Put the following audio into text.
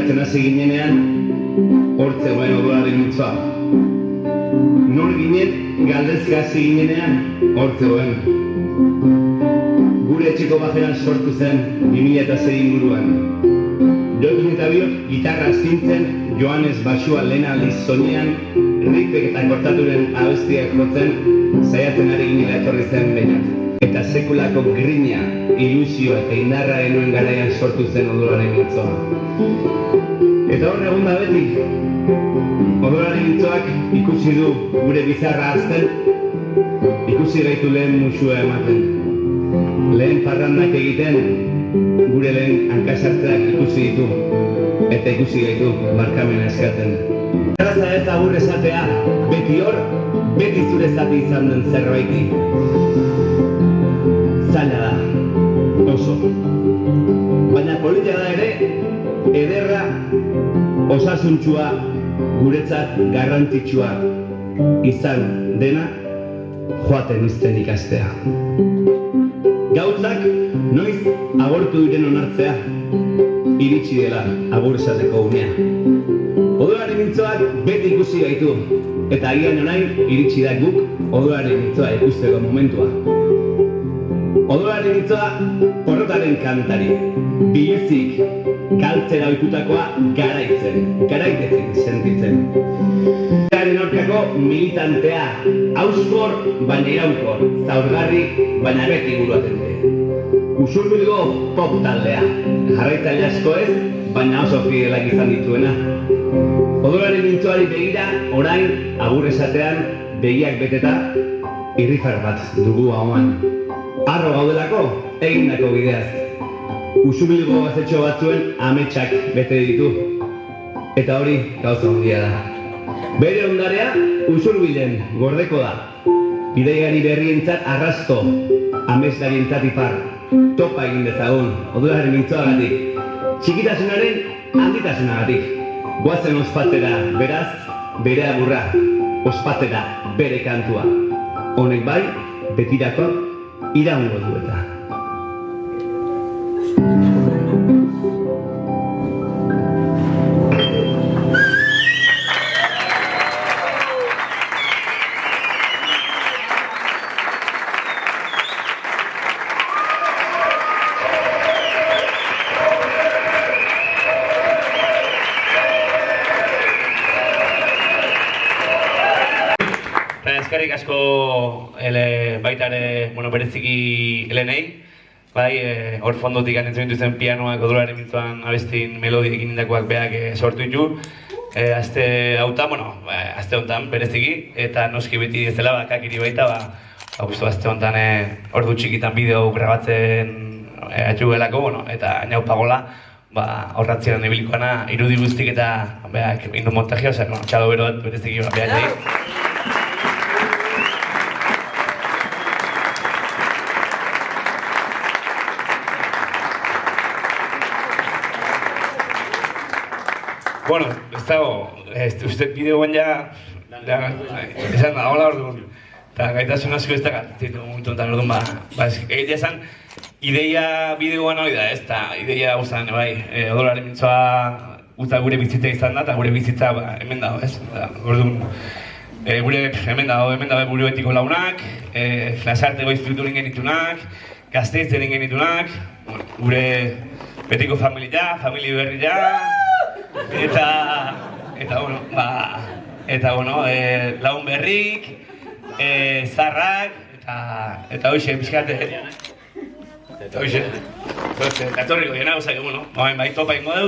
Saiatzen hasi ginenean, hortze guen odolaren mintzoa. Nor ginen galdezka hasi ginenean, hortze guen. Gure etxeko bajeran sortu zen 2006 inguruan. Jokin eta biok gitarra astintzen, Joanes basua lehen aldiz soinean, ripek eta kortaturen abestiak jotzen, saiatzen ari ginela etorri zen behinat. Eta sekulako grina, ilusio eta indarra genuen garaian sortu zen odolaren mintzoa. Eta hor egun da beti, odolaren mintzoak ikusi du gure bizarra hazten, ikusi gaitu lehen musua ematen. Lehen parrandak egiten, gure lehen hankasartzeak ikusi ditu, eta ikusi gaitu barkamena eskatzen. Erraza ez agur esatea, beti hor, beti zure zati izan den zerbaiti. Zaila da, oso. Baina polita da ere, ederra, osasuntsua, guretzat garrantzitsua izan dena, joaten izten ikastea. Gauzak noiz agortu diren onartzea, iritsi dela agur esateko unea. Odolaren mintzoak beti ikusi gaitu, eta agian orain iritsi da guk odolaren mintzoa ikusteko momentua. Odolaren mintzoa porrotaren kantari, biluzik, galtzera ohitutakoa garaitezik sentitzen. Garen aurkako militantea, hauskor baina iraunkor, zaurgarri baina beti buruatente. Usurbilgo pop taldea, jarraitzaile asko ez, baina oso fidelak izan dituena. Odolaren mintzoari begira, orain, agur esatean, begiak beteta, irrifar bat dugu ahoan. Arro gaudelako, egindako bideaz. Usurbilgo gazetxo batzuen ametsak bete ditu. Eta hori gauza handia da. Bere ondarea, Usurbilen gordeko da. Bidaiari berrientzat arrasto, ameslarientzat ipar. Topa egin dezagun, odolaren mintzoagatik. Txikitasunaren handitasunagatik. Goazen ospatera, beraz, bere agurra. Ospatera, bere kantua. Honek bai, betirako, iraungo du eta. Eskerrik asko baita ere, bereziki Helenei. Bai, hor fondotik entzun dituzen pianoak odolaren mintzoan abestin melodiekin indakoak beak sortu ditu. Aste honetan bereziki, eta noski beti ez dela kakiri baita, aste honetan ordu txikitan bideo grabatzen atxugelako, eta nau pagola, horratzean ebilikoana irudi guztik eta beak indu montajia, txado bero bat bereziki beak nahi. Bueno, ez dago, uste bideoan ja, esan da, hola orduan, eta gaitasun asko ez da galtzitu momentu enten orduan, egitea esan, ideia bideoan hori da, ez da, ideia guztan, odolaren mintzoa guta gure bizitza izan da, eta gure bizitza hemen dago, ez? Orduan, hemen dago gure betiko launak, Lasarteko instituturen genitunak, Gasteizen genitunak, gure betiko familia berria, eta lagun berrik, zarrak, eta hoxe, pixkate, eta hoxe, etorriko dena, bai topa ingo dut.